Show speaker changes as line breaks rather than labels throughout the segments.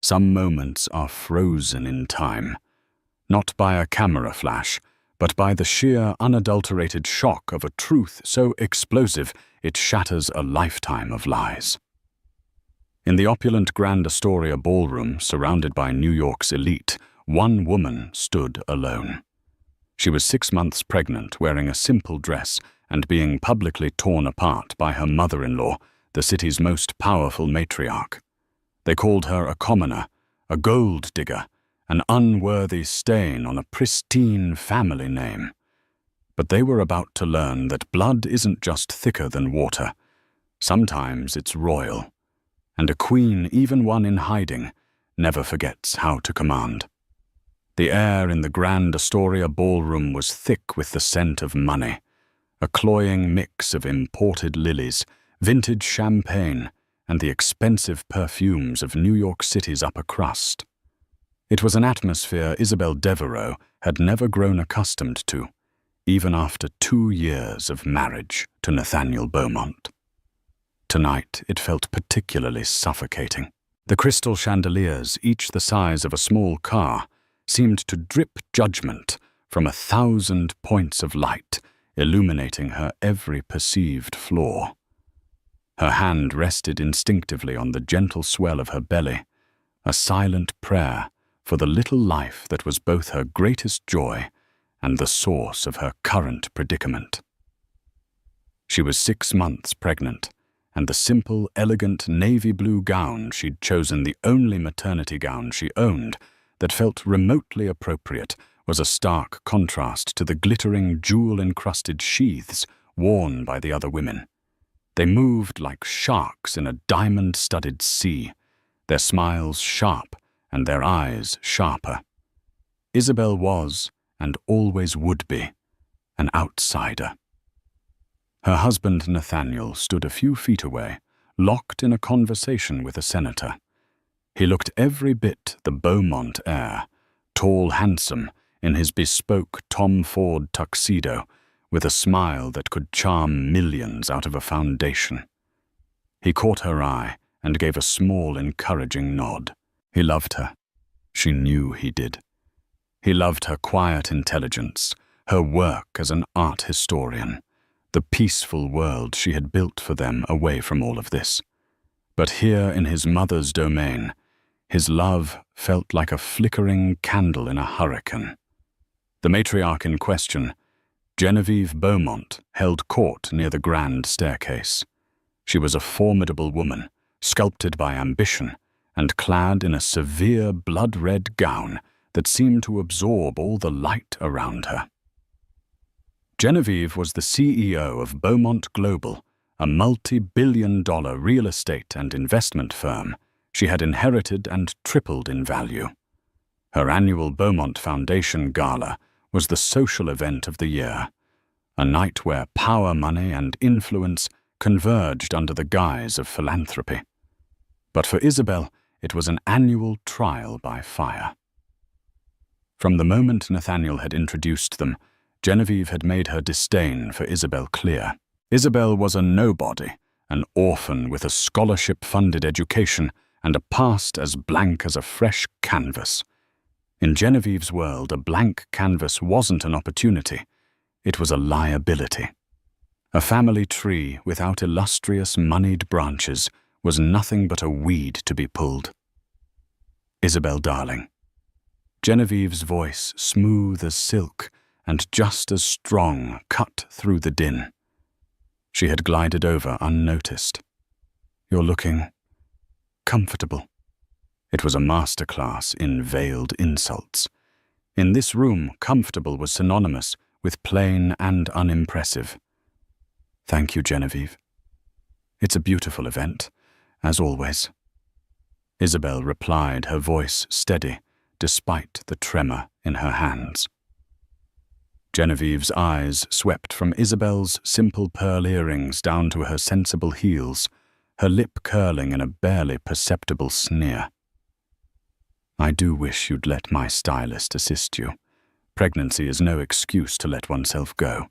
Some moments are frozen in time, not by a camera flash, but by the sheer, unadulterated shock of a truth so explosive it shatters a lifetime of lies. In the opulent Grand Astoria ballroom, surrounded by New York's elite, one woman stood alone. She was 6 months pregnant, wearing a simple dress, and being publicly torn apart by her mother-in-law, the city's most powerful matriarch. They called her a commoner, a gold digger, an unworthy stain on a pristine family name. But they were about to learn that blood isn't just thicker than water. Sometimes it's royal. And a queen, even one in hiding, never forgets how to command. The air in the Grand Astoria ballroom was thick with the scent of money, a cloying mix of imported lilies, vintage champagne, and the expensive perfumes of New York City's upper crust. It was an atmosphere Isabel Devereaux had never grown accustomed to, even after 2 years of marriage to Nathaniel Beaumont. Tonight, it felt particularly suffocating. The crystal chandeliers, each the size of a small car, seemed to drip judgment from 1,000 points of light, illuminating her every perceived flaw. Her hand rested instinctively on the gentle swell of her belly, a silent prayer for the little life that was both her greatest joy and the source of her current predicament. She was 6 months pregnant, and the simple, elegant navy blue gown she'd chosen, the only maternity gown she owned that felt remotely appropriate, was a stark contrast to the glittering, jewel-encrusted sheaths worn by the other women. They moved like sharks in a diamond-studded sea, their smiles sharp and their eyes sharper. Isabel was, and always would be, an outsider. Her husband Nathaniel stood a few feet away, locked in a conversation with a senator. He looked every bit the Beaumont heir, tall, handsome, in his bespoke Tom Ford tuxedo, with a smile that could charm millions out of a foundation. He caught her eye and gave a small, encouraging nod. He loved her. She knew he did. He loved her quiet intelligence, her work as an art historian, the peaceful world she had built for them away from all of this. But here in his mother's domain, his love felt like a flickering candle in a hurricane. The matriarch in question, Genevieve Beaumont, held court near the grand staircase. She was a formidable woman, sculpted by ambition, and clad in a severe blood-red gown that seemed to absorb all the light around her. Genevieve was the CEO of Beaumont Global, a multi-billion-dollar real estate and investment firm she had inherited and tripled in value. Her annual Beaumont Foundation Gala was the social event of the year, a night where power, money, and influence converged under the guise of philanthropy. But for Isabel, it was an annual trial by fire. From the moment Nathaniel had introduced them, Genevieve had made her disdain for Isabel clear. Isabel was a nobody, an orphan with a scholarship-funded education and a past as blank as a fresh canvas. In Genevieve's world, a blank canvas wasn't an opportunity. It was a liability. A family tree without illustrious, moneyed branches was nothing but a weed to be pulled. Isabel, darling. Genevieve's voice, smooth as silk and just as strong, cut through the din. She had glided over unnoticed. You're looking comfortable. It was a masterclass in veiled insults. In this room, comfortable was synonymous with plain and unimpressive. Thank you, Genevieve. It's a beautiful event, as always. Isabel replied, her voice steady, despite the tremor in her hands. Genevieve's eyes swept from Isabel's simple pearl earrings down to her sensible heels, her lip curling in a barely perceptible sneer. I do wish you'd let my stylist assist you. Pregnancy is no excuse to let oneself go.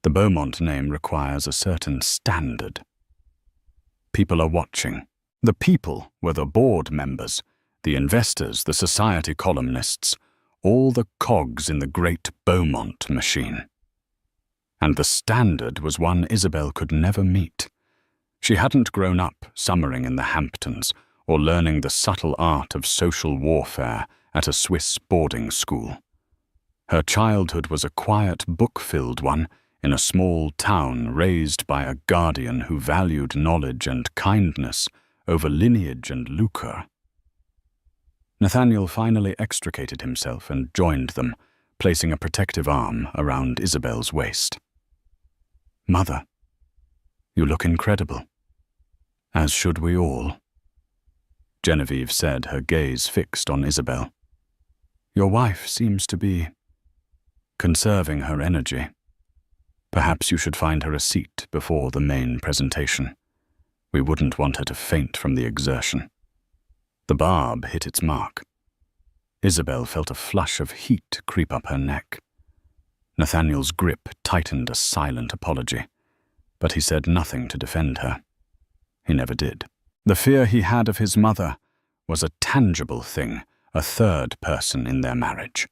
The Beaumont name requires a certain standard. People are watching. The people were the board members, the investors, the society columnists, all the cogs in the great Beaumont machine. And the standard was one Isabel could never meet. She hadn't grown up summering in the Hamptons or learning the subtle art of social warfare at a Swiss boarding school. Her childhood was a quiet, book-filled one in a small town raised by a guardian who valued knowledge and kindness over lineage and lucre. Nathaniel finally extricated himself and joined them, placing a protective arm around Isabel's waist. "Mother, you look incredible. As should we all," Genevieve said, her gaze fixed on Isabel. "Your wife seems to be conserving her energy. Perhaps you should find her a seat before the main presentation. We wouldn't want her to faint from the exertion." The barb hit its mark. Isabel felt a flush of heat creep up her neck. Nathaniel's grip tightened a silent apology, but he said nothing to defend her. He never did. The fear he had of his mother was a tangible thing, a third person in their marriage.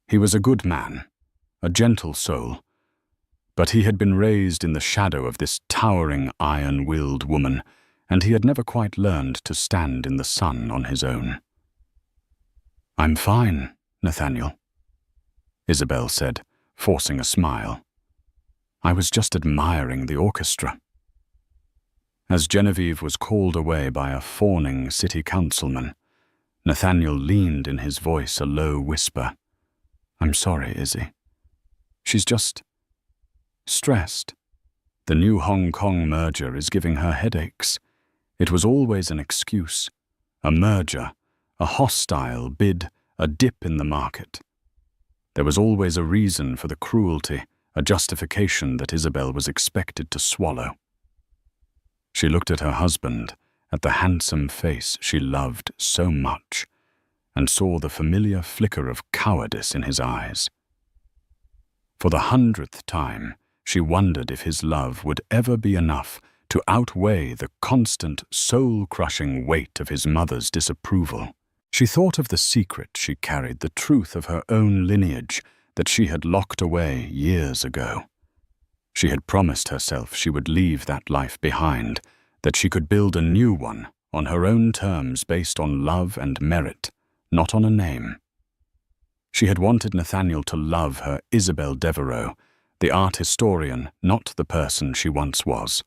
He was a good man, a gentle soul, but he had been raised in the shadow of this towering, iron-willed woman, and he had never quite learned to stand in the sun on his own. "I'm fine, Nathaniel," Isabel said, forcing a smile. "I was just admiring the orchestra." As Genevieve was called away by a fawning city councilman, Nathaniel leaned in his voice a low whisper. "I'm sorry, Izzy. She's just stressed. The new Hong Kong merger is giving her headaches. It was always an excuse, a merger, a hostile bid, a dip in the market. There was always a reason for the cruelty, a justification that Isabel was expected to swallow." She looked at her husband, at the handsome face she loved so much, and saw the familiar flicker of cowardice in his eyes. For the 100th time, she wondered if his love would ever be enough to outweigh the constant, soul-crushing weight of his mother's disapproval. She thought of the secret she carried, the truth of her own lineage that she had locked away years ago. She had promised herself she would leave that life behind, that she could build a new one on her own terms based on love and merit, not on a name. She had wanted Nathaniel to love her Isabel Devereux, the art historian, not the person she once was.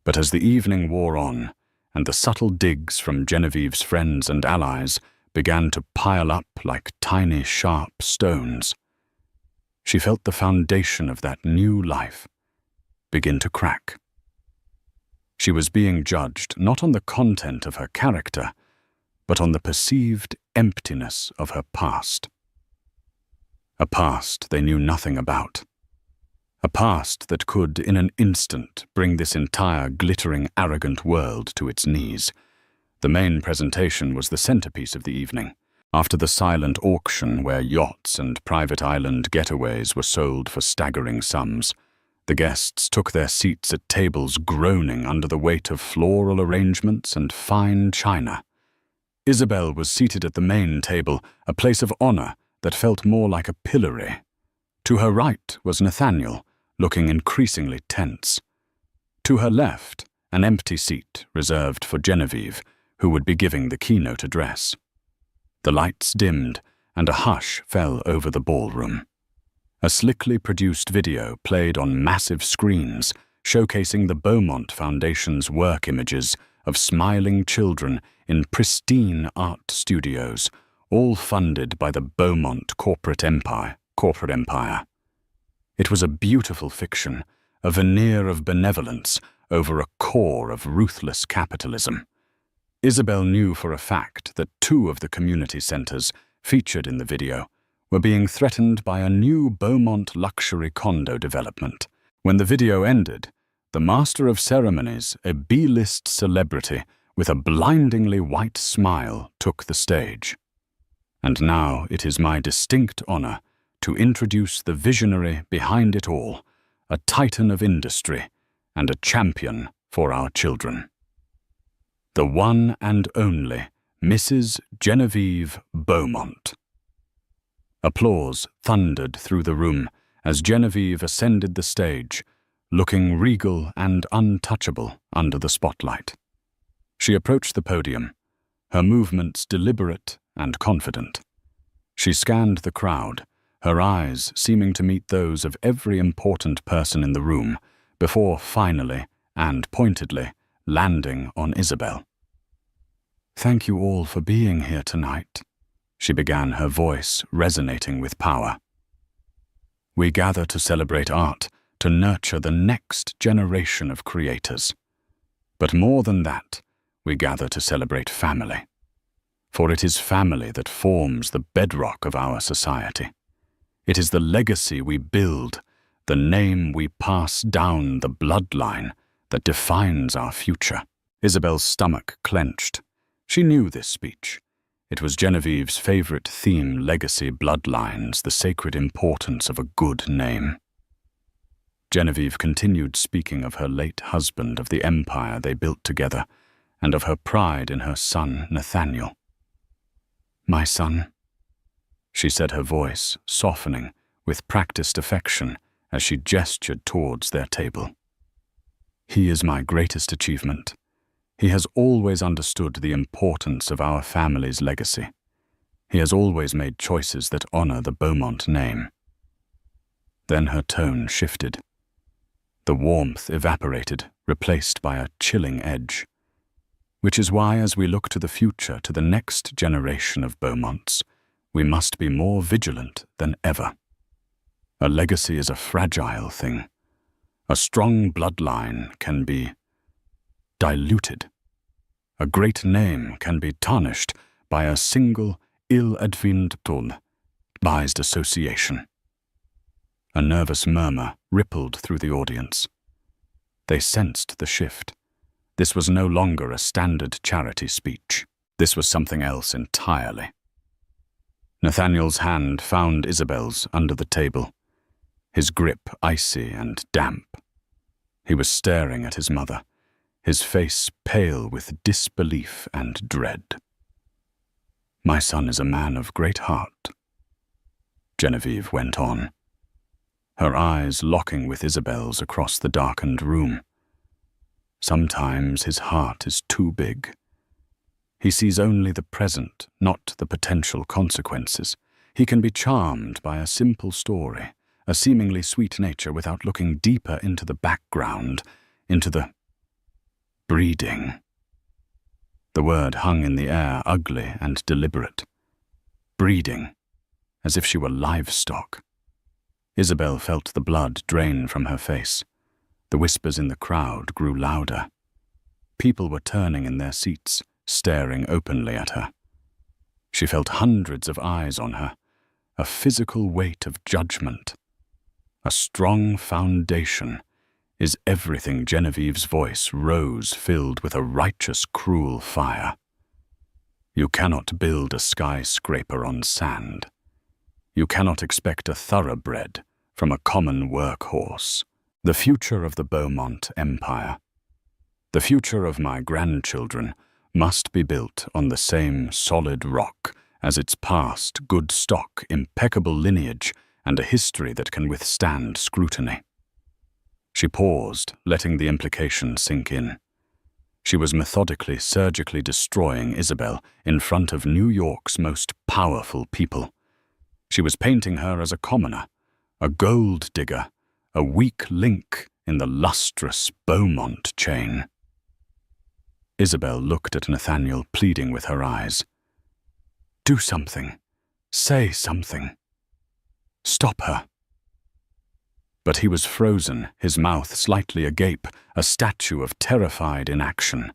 But as the evening wore on, and the subtle digs from Genevieve's friends and allies began to pile up like tiny, sharp stones, she felt the foundation of that new life begin to crack. She was being judged not on the content of her character, but on the perceived emptiness of her past. A past they knew nothing about. A past that could, in an instant, bring this entire glittering, arrogant world to its knees. The main presentation was the centerpiece of the evening. After the silent auction where yachts and private island getaways were sold for staggering sums, the guests took their seats at tables groaning under the weight of floral arrangements and fine china. Isabel was seated at the main table, a place of honor that felt more like a pillory. To her right was Nathaniel, looking increasingly tense. To her left, an empty seat reserved for Genevieve, who would be giving the keynote address. The lights dimmed, and a hush fell over the ballroom. A slickly produced video played on massive screens, showcasing the Beaumont Foundation's work images of smiling children in pristine art studios, all funded by the Beaumont corporate empire. It was a beautiful fiction, a veneer of benevolence over a core of ruthless capitalism. Isabel knew for a fact that 2 of the community centers featured in the video were being threatened by a new Beaumont luxury condo development. When the video ended, the master of ceremonies, a B-list celebrity with a blindingly white smile, took the stage. And now it is my distinct honor to introduce the visionary behind it all, a titan of industry and a champion for our children. The one and only Mrs. Genevieve Beaumont. Applause thundered through the room as Genevieve ascended the stage, looking regal and untouchable under the spotlight. She approached the podium, her movements deliberate and confident. She scanned the crowd, her eyes seeming to meet those of every important person in the room, before finally and pointedly landing on Isabel. "Thank you all for being here tonight," she began, her voice resonating with power. "We gather to celebrate art, to nurture the next generation of creators. But more than that, we gather to celebrate family. For it is family that forms the bedrock of our society. It is the legacy we build, the name we pass down the bloodline that defines our future." Isabel's stomach clenched. She knew this speech. It was Genevieve's favorite theme: legacy, bloodlines, the sacred importance of a good name. Genevieve continued speaking of her late husband, of the empire they built together, and of her pride in her son, Nathaniel. "My son," she said, her voice softening with practiced affection as she gestured towards their table. "He is my greatest achievement. He has always understood the importance of our family's legacy. He has always made choices that honor the Beaumont name." Then her tone shifted. The warmth evaporated, replaced by a chilling edge. "Which is why, as we look to the future, to the next generation of Beaumonts, we must be more vigilant than ever. A legacy is a fragile thing. A strong bloodline can be diluted. A great name can be tarnished by a single ill-advised association." A nervous murmur rippled through the audience. They sensed the shift. This was no longer a standard charity speech. This was something else entirely. Nathaniel's hand found Isabel's under the table, his grip icy and damp. He was staring at his mother, his face pale with disbelief and dread. "My son is a man of great heart," Genevieve went on, her eyes locking with Isabel's across the darkened room. "Sometimes his heart is too big. He sees only the present, not the potential consequences. He can be charmed by a simple story, a seemingly sweet nature, without looking deeper into the background, into the breeding." The word hung in the air, ugly and deliberate. Breeding, as if she were livestock. Isabel felt the blood drain from her face. The whispers in the crowd grew louder. People were turning in their seats, staring openly at her. She felt hundreds of eyes on her, a physical weight of judgment. A strong foundation is everything. Genevieve's voice rose, filled with a righteous, cruel fire. "You cannot build a skyscraper on sand. You cannot expect a thoroughbred from a common workhorse. The future of the Beaumont Empire, the future of my grandchildren, must be built on the same solid rock as its past: good stock, impeccable lineage, and a history that can withstand scrutiny." She paused, letting the implication sink in. She was methodically, surgically destroying Isabel in front of New York's most powerful people. She was painting her as a commoner, a gold digger, a weak link in the lustrous Beaumont chain. Isabel looked at Nathaniel, pleading with her eyes. "Do something. Say something. Stop her." But he was frozen, his mouth slightly agape, a statue of terrified inaction.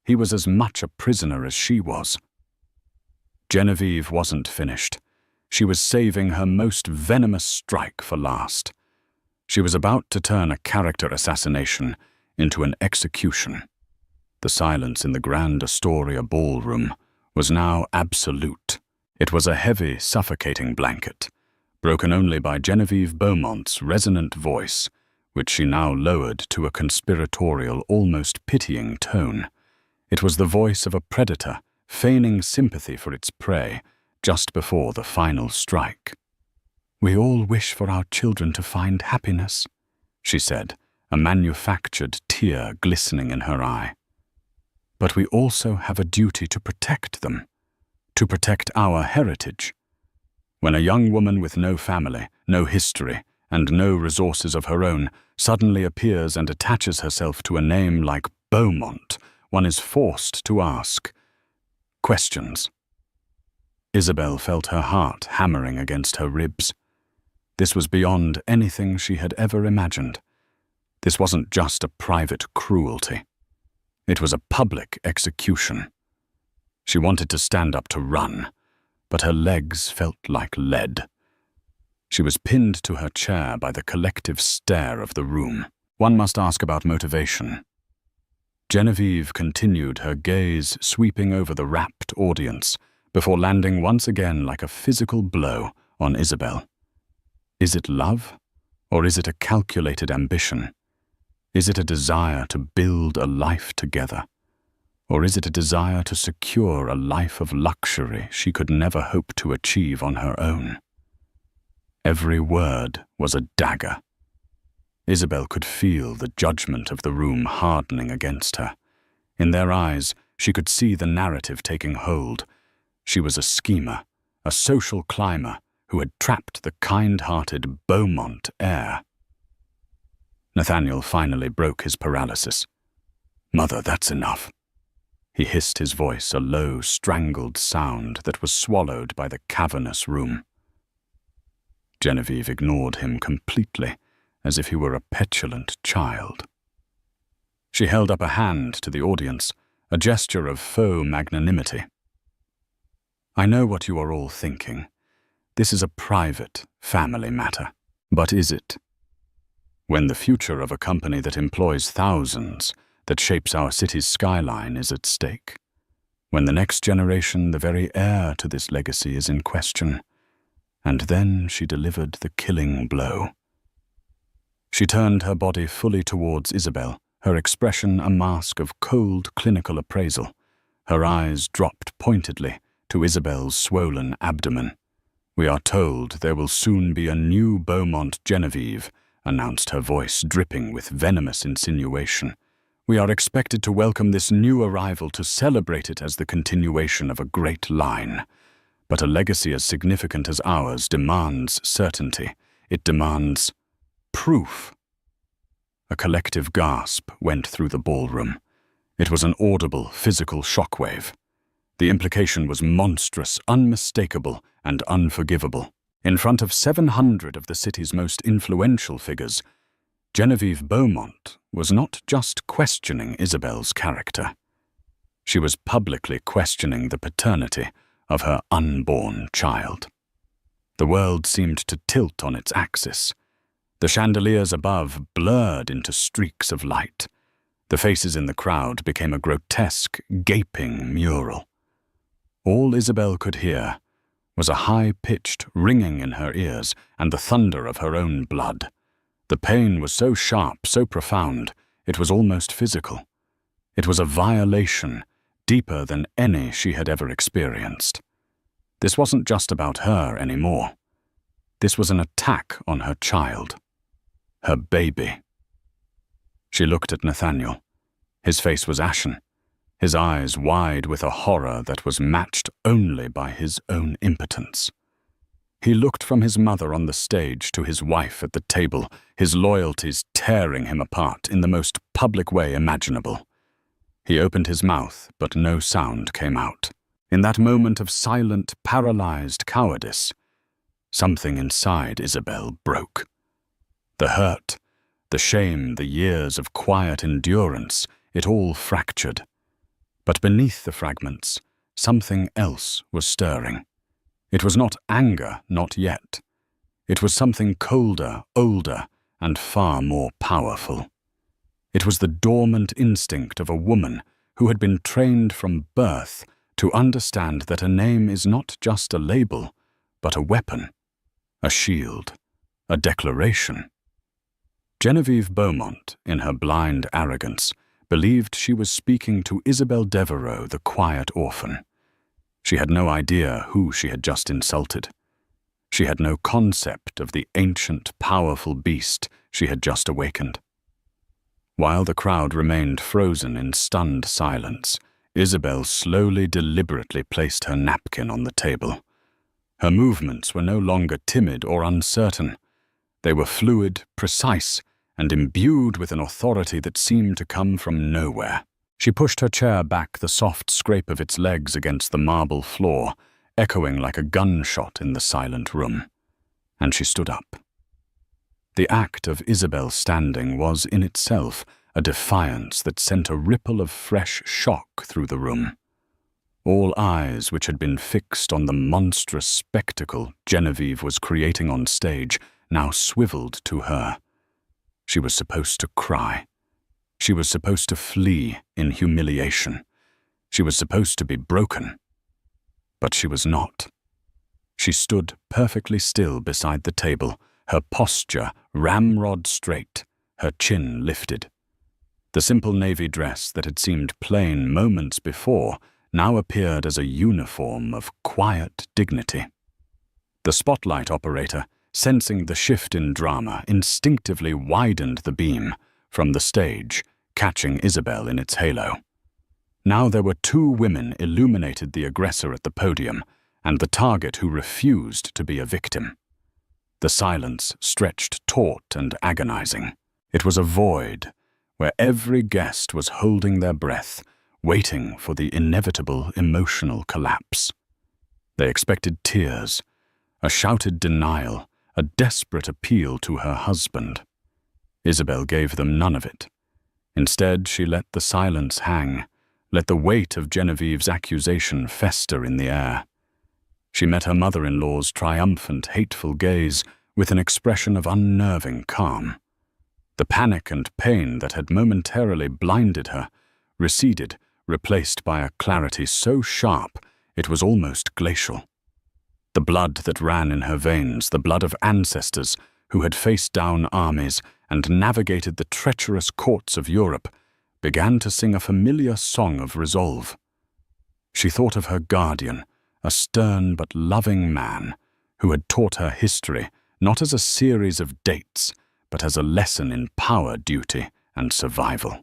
He was as much a prisoner as she was. Genevieve wasn't finished. She was saving her most venomous strike for last. She was about to turn a character assassination into an execution. The silence in the Grand Astoria ballroom was now absolute. It was a heavy, suffocating blanket, broken only by Genevieve Beaumont's resonant voice, which she now lowered to a conspiratorial, almost pitying tone. It was the voice of a predator feigning sympathy for its prey just before the final strike. "We all wish for our children to find happiness," she said, a manufactured tear glistening in her eye. "But we also have a duty to protect them, to protect our heritage." When a young woman with no family, no history, and no resources of her own suddenly appears and attaches herself to a name like Beaumont, one is forced to ask questions. Isabel felt her heart hammering against her ribs. This was beyond anything she had ever imagined. This wasn't just a private cruelty. It was a public execution. She wanted to stand up to run, but her legs felt like lead. She was pinned to her chair by the collective stare of the room. One must ask about motivation. Genevieve continued, her gaze sweeping over the rapt audience before landing once again like a physical blow on Isabel. Is it love, or is it a calculated ambition? Is it a desire to build a life together? Or is it a desire to secure a life of luxury she could never hope to achieve on her own? Every word was a dagger. Isabel could feel the judgment of the room hardening against her. In their eyes, she could see the narrative taking hold. She was a schemer, a social climber who had trapped the kind-hearted Beaumont heir. Nathaniel finally broke his paralysis. "Mother, that's enough." He hissed, his voice a low, strangled sound that was swallowed by the cavernous room. Genevieve ignored him completely, as if he were a petulant child. She held up a hand to the audience, a gesture of faux magnanimity. "I know what you are all thinking. This is a private, family matter. But is it? When the future of a company that employs thousands, that shapes our city's skyline, is at stake. When the next generation, the very heir to this legacy, is in question." And then she delivered the killing blow. She turned her body fully towards Isabel, her expression a mask of cold clinical appraisal. Her eyes dropped pointedly to Isabel's swollen abdomen. "We are told there will soon be a new Beaumont Genevieve," announced her voice dripping with venomous insinuation. "We are expected to welcome this new arrival, to celebrate it as the continuation of a great line. But a legacy as significant as ours demands certainty. It demands proof." A collective gasp went through the ballroom. It was an audible, physical shockwave. The implication was monstrous, unmistakable, and unforgivable. In front of 700 of the city's most influential figures, Genevieve Beaumont was not just questioning Isabel's character. She was publicly questioning the paternity of her unborn child. The world seemed to tilt on its axis. The chandeliers above blurred into streaks of light. The faces in the crowd became a grotesque, gaping mural. All Isabel could hear was a high-pitched ringing in her ears and the thunder of her own blood. The pain was so sharp, so profound, it was almost physical. It was a violation deeper than any she had ever experienced. This wasn't just about her anymore. This was an attack on her child, her baby. She looked at Nathaniel. His face was ashen, his eyes wide with a horror that was matched only by his own impotence. He looked from his mother on the stage to his wife at the table, his loyalties tearing him apart in the most public way imaginable. He opened his mouth, but no sound came out. In that moment of silent, paralyzed cowardice, something inside Isabel broke. The hurt, the shame, the years of quiet endurance, it all fractured. But beneath the fragments, something else was stirring. It was not anger, not yet. It was something colder, older, and far more powerful. It was the dormant instinct of a woman who had been trained from birth to understand that a name is not just a label, but a weapon, a shield, a declaration. Genevieve Beaumont, in her blind arrogance, believed she was speaking to Isabel Devereux, the quiet orphan. She had no idea who she had just insulted. She had no concept of the ancient, powerful beast she had just awakened. While the crowd remained frozen in stunned silence, Isabel slowly, deliberately placed her napkin on the table. Her movements were no longer timid or uncertain. They were fluid, precise, and imbued with an authority that seemed to come from nowhere. She pushed her chair back, the soft scrape of its legs against the marble floor, echoing like a gunshot in the silent room. And she stood up. The act of Isabel standing was in itself a defiance that sent a ripple of fresh shock through the room. All eyes which had been fixed on the monstrous spectacle Genevieve was creating on stage now swiveled to her. She was supposed to cry. She was supposed to flee in humiliation. She was supposed to be broken. But she was not. She stood perfectly still beside the table, her posture ramrod straight, her chin lifted. The simple navy dress that had seemed plain moments before now appeared as a uniform of quiet dignity. The spotlight operator, sensing the shift in drama, instinctively widened the beam from the stage, catching Isabel in its halo. Now there were two women illuminated the aggressor at the podium and the target who refused to be a victim. The silence stretched taut and agonizing. It was a void where every guest was holding their breath, waiting for the inevitable emotional collapse. They expected tears, a shouted denial, a desperate appeal to her husband. Isabel gave them none of it. Instead, she let the silence hang, let the weight of Genevieve's accusation fester in the air. She met her mother-in-law's triumphant, hateful gaze with an expression of unnerving calm. The panic and pain that had momentarily blinded her receded, replaced by a clarity so sharp it was almost glacial. The blood that ran in her veins, the blood of ancestors who had faced down armies and navigated the treacherous courts of Europe, began to sing a familiar song of resolve. She thought of her guardian, a stern but loving man who had taught her history not as a series of dates, but as a lesson in power, duty, and survival.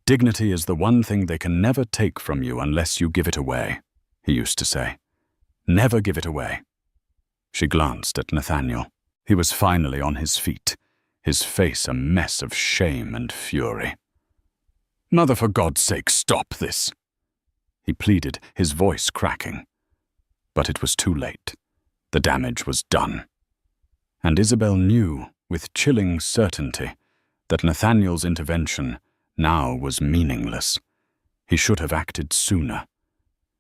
Dignity is the one thing they can never take from you unless you give it away, he used to say. Never give it away. She glanced at Nathaniel. He was finally on his feet, his face a mess of shame and fury. "Mother, for God's sake, stop this!" he pleaded, his voice cracking. But it was too late. The damage was done. And Isabel knew, with chilling certainty, that Nathaniel's intervention now was meaningless. He should have acted sooner.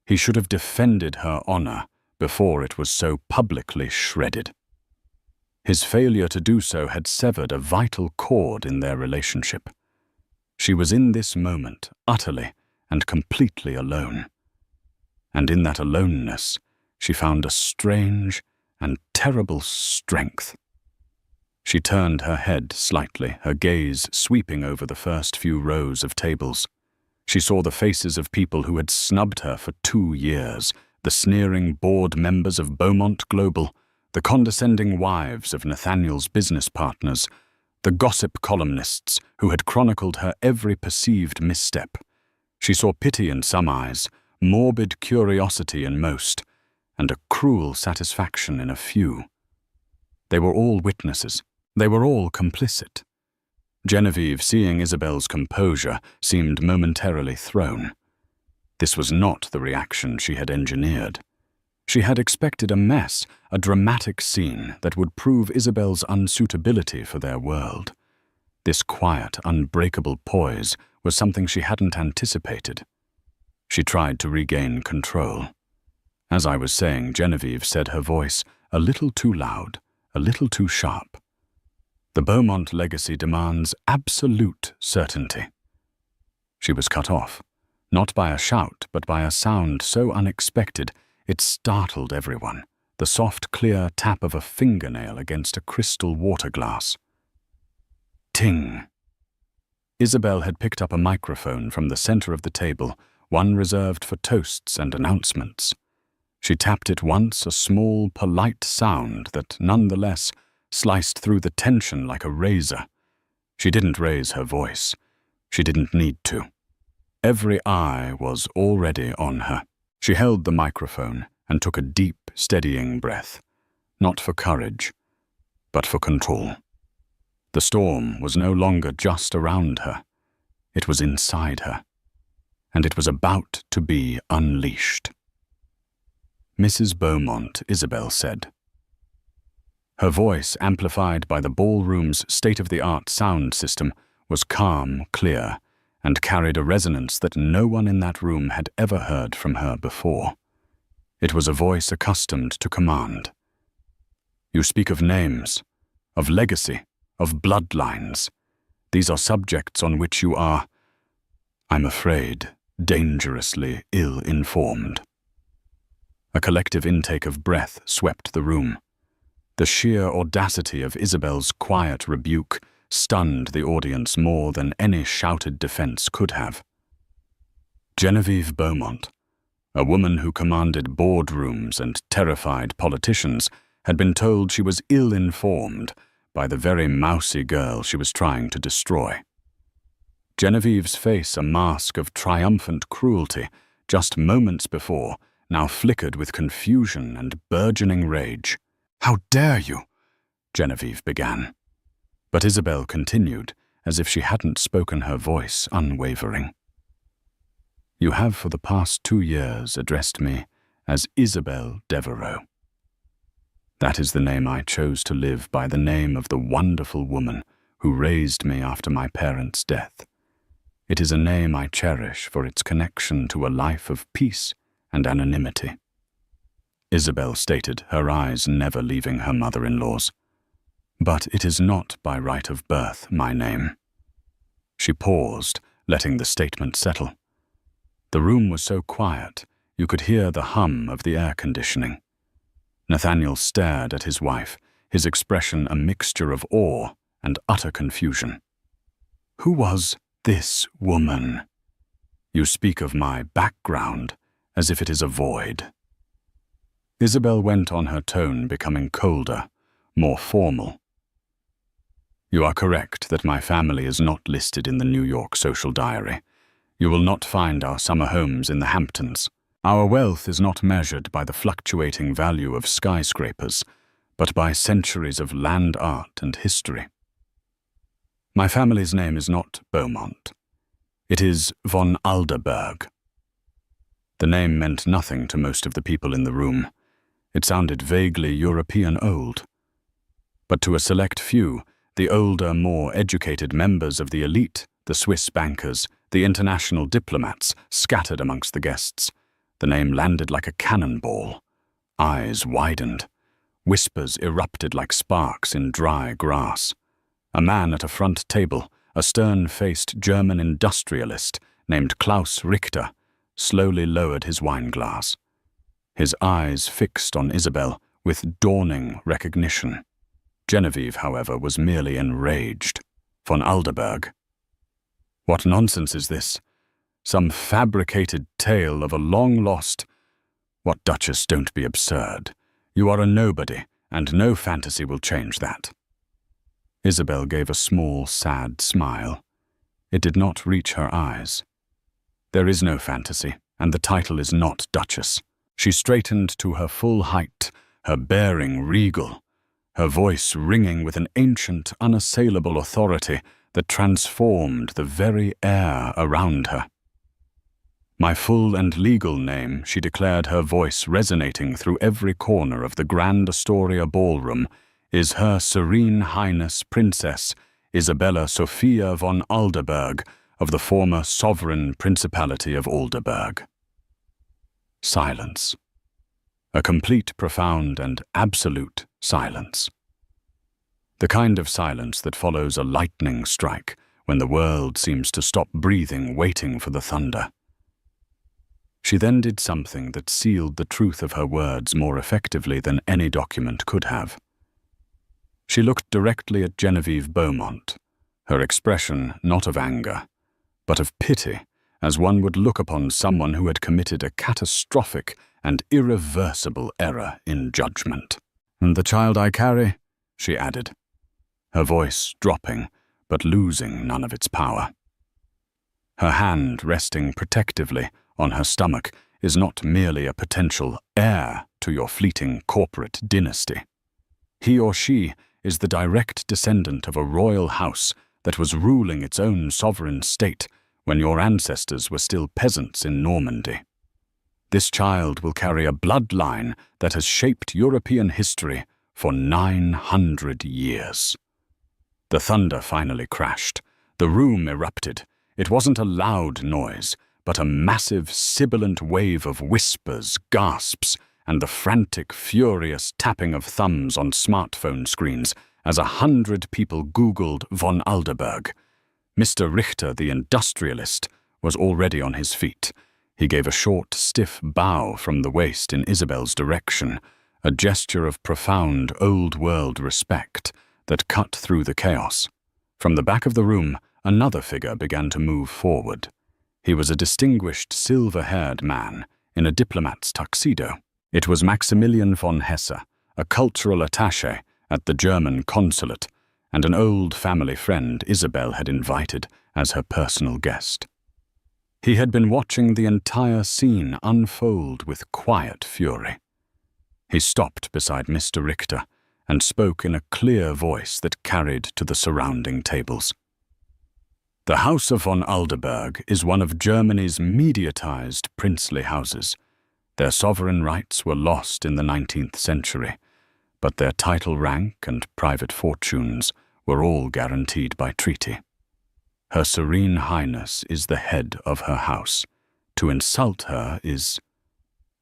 He should have defended her honor before it was so publicly shredded. His failure to do so had severed a vital cord in their relationship. She was in this moment utterly and completely alone. And in that aloneness, she found a strange and terrible strength. She turned her head slightly, her gaze sweeping over the first few rows of tables. She saw the faces of people who had snubbed her for 2 years, the sneering board members of Beaumont Global, the condescending wives of Nathaniel's business partners, the gossip columnists who had chronicled her every perceived misstep. She saw pity in some eyes, morbid curiosity in most, and a cruel satisfaction in a few. They were all witnesses. They were all complicit. Genevieve, seeing Isabel's composure, seemed momentarily thrown. This was not the reaction she had engineered. She had expected a mess, a dramatic scene that would prove Isabel's unsuitability for their world. This quiet, unbreakable poise was something she hadn't anticipated. She tried to regain control. As I was saying, Genevieve said, her voice a little too loud, a little too sharp. The Beaumont legacy demands absolute certainty. She was cut off, not by a shout, but by a sound so unexpected it startled everyone, the soft, clear tap of a fingernail against a crystal water glass. Ting! Isabel had picked up a microphone from the center of the table, one reserved for toasts and announcements. She tapped it once, a small, polite sound that nonetheless sliced through the tension like a razor. She didn't raise her voice. She didn't need to. Every eye was already on her. She held the microphone and took a deep, steadying breath, not for courage, but for control. The storm was no longer just around her. It was inside her, and it was about to be unleashed. "Mrs. Beaumont," Isabel said. Her voice, amplified by the ballroom's state-of-the-art sound system, was calm, clear, and carried a resonance that no one in that room had ever heard from her before. It was a voice accustomed to command. "You speak of names, of legacy, of bloodlines. These are subjects on which you are, I'm afraid, dangerously ill-informed." A collective intake of breath swept the room. The sheer audacity of Isabel's quiet rebuke stunned the audience more than any shouted defense could have. Genevieve Beaumont, a woman who commanded boardrooms and terrified politicians, had been told she was ill-informed by the very mousy girl she was trying to destroy. Genevieve's face, a mask of triumphant cruelty, just moments before, now flickered with confusion and burgeoning rage. "How dare you?" Genevieve began. But Isabel continued, as if she hadn't spoken, her voice unwavering. "You have for the past 2 years addressed me as Isabel Devereux. That is the name I chose to live by, the name of the wonderful woman who raised me after my parents' death. It is a name I cherish for its connection to a life of peace and anonymity." Isabel stated, her eyes never leaving her mother-in-law's. "But it is not by right of birth my name." She paused, letting the statement settle. The room was so quiet, you could hear the hum of the air conditioning. Nathaniel stared at his wife, his expression a mixture of awe and utter confusion. "Who was this woman? You speak of my background as if it is a void." Isabel went on, her tone becoming colder, more formal. "You are correct that my family is not listed in the New York Social Diary. You will not find our summer homes in the Hamptons. Our wealth is not measured by the fluctuating value of skyscrapers, but by centuries of land art and history. My family's name is not Beaumont. It is von Alderberg." The name meant nothing to most of the people in the room. It sounded vaguely European old. But to a select few, the older, more educated members of the elite, the Swiss bankers, the international diplomats scattered amongst the guests, the name landed like a cannonball. Eyes widened. Whispers erupted like sparks in dry grass. A man at a front table, a stern-faced German industrialist named Klaus Richter, slowly lowered his wineglass. His eyes fixed on Isabel with dawning recognition. Genevieve, however, was merely enraged. Von Alderberg. "What nonsense is this? Some fabricated tale of a long-lost—" "What, Duchess, don't be absurd. You are a nobody, and no fantasy will change that." Isabel gave a small, sad smile. It did not reach her eyes. "There is no fantasy, and the title is not Duchess." She straightened to her full height, her bearing regal, her voice ringing with an ancient, unassailable authority that transformed the very air around her. "My full and legal name," she declared, her voice resonating through every corner of the Grand Astoria ballroom, "is Her Serene Highness Princess Isabella Sophia von Alderberg of the former Sovereign Principality of Alderberg." Silence. A complete, profound, and absolute silence. The kind of silence that follows a lightning strike when the world seems to stop breathing, waiting for the thunder. She then did something that sealed the truth of her words more effectively than any document could have. She looked directly at Genevieve Beaumont, her expression not of anger, but of pity as one would look upon someone who had committed a catastrophic and irreversible error in judgment. "And the child I carry," she added, her voice dropping, but losing none of its power. Her hand resting protectively on her stomach is not merely a potential heir to your fleeting corporate dynasty. He or she is the direct descendant of a royal house that was ruling its own sovereign state when your ancestors were still peasants in Normandy. This child will carry a bloodline that has shaped European history for 900 years. The thunder finally crashed. The room erupted. It wasn't a loud noise, but a massive, sibilant wave of whispers, gasps, and the frantic, furious tapping of thumbs on smartphone screens as 100 people Googled von Alderberg. Mr. Richter, the industrialist, was already on his feet. He gave a short, stiff bow from the waist in Isabel's direction, a gesture of profound, old-world respect that cut through the chaos. From the back of the room, another figure began to move forward. He was a distinguished, silver-haired man in a diplomat's tuxedo. It was Maximilian von Hesse, a cultural attaché at the German consulate, and an old family friend Isabel had invited as her personal guest. He had been watching the entire scene unfold with quiet fury. He stopped beside Mr. Richter and spoke in a clear voice that carried to the surrounding tables. "The House of von Alderberg is one of Germany's mediatized princely houses. Their sovereign rights were lost in the 19th century, but their title rank and private fortunes were all guaranteed by treaty. Her Serene Highness is the head of her house. To insult her is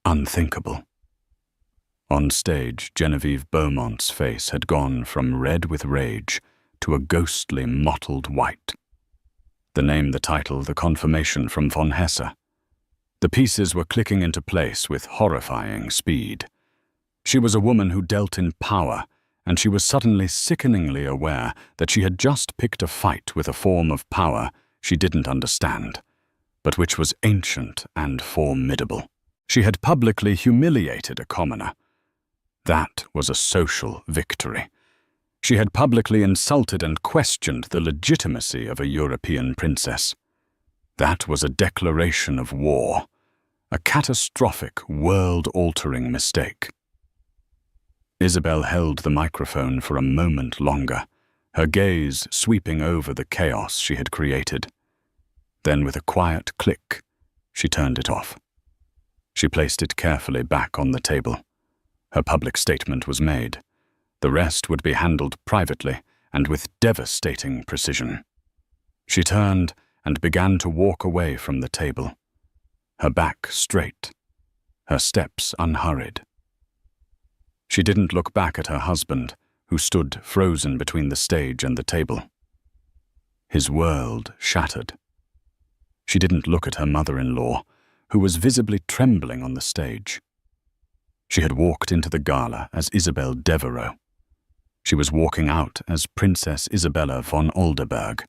unthinkable." On stage, Genevieve Beaumont's face had gone from red with rage to a ghostly mottled white. The name, the title, the confirmation from von Hesse. The pieces were clicking into place with horrifying speed. She was a woman who dealt in power, and she was suddenly sickeningly aware that she had just picked a fight with a form of power she didn't understand, but which was ancient and formidable. She had publicly humiliated a commoner. That was a social victory. She had publicly insulted and questioned the legitimacy of a European princess. That was a declaration of war, a catastrophic, world-altering mistake. Isabel held the microphone for a moment longer, her gaze sweeping over the chaos she had created. Then, with a quiet click, she turned it off. She placed it carefully back on the table. Her public statement was made. The rest would be handled privately and with devastating precision. She turned and began to walk away from the table, her back straight, her steps unhurried. She didn't look back at her husband, who stood frozen between the stage and the table. His world shattered. She didn't look at her mother-in-law, who was visibly trembling on the stage. She had walked into the gala as Isabel Devereux. She was walking out as Princess Isabella von Alderberg,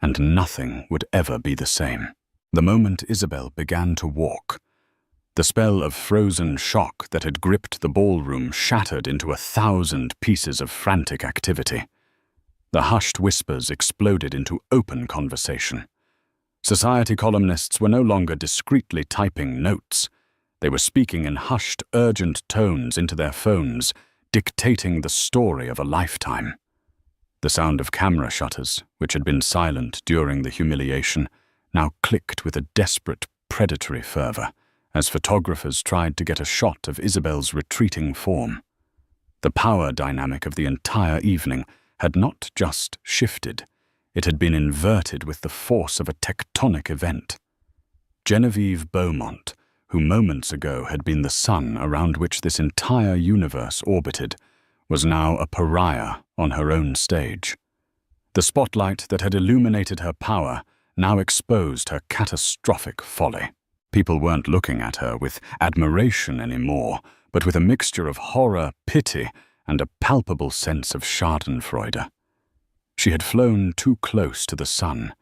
and nothing would ever be the same. The moment Isabel began to walk, the spell of frozen shock that had gripped the ballroom shattered into 1,000 pieces of frantic activity. The hushed whispers exploded into open conversation. Society columnists were no longer discreetly typing notes. They were speaking in hushed, urgent tones into their phones, dictating the story of a lifetime. The sound of camera shutters, which had been silent during the humiliation, now clicked with a desperate, predatory fervor as photographers tried to get a shot of Isabel's retreating form. The power dynamic of the entire evening had not just shifted, it had been inverted with the force of a tectonic event. Genevieve Beaumont, who moments ago had been the sun around which this entire universe orbited, was now a pariah on her own stage. The spotlight that had illuminated her power now exposed her catastrophic folly. People weren't looking at her with admiration anymore, but with a mixture of horror, pity, and a palpable sense of schadenfreude. She had flown too close to the sun,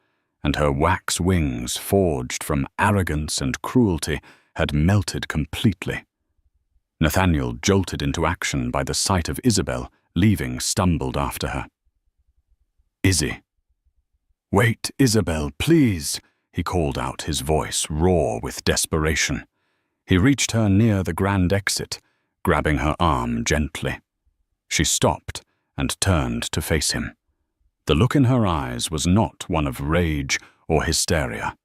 and her wax wings, forged from arrogance and cruelty, had melted completely. Nathaniel, jolted into action by the sight of Isabel, leaving, stumbled after her. "Izzy." "Wait, Isabel, please," he called out, his voice raw with desperation. He reached her near the grand exit, grabbing her arm gently. She stopped and turned to face him. The look in her eyes was not one of rage or hysteria.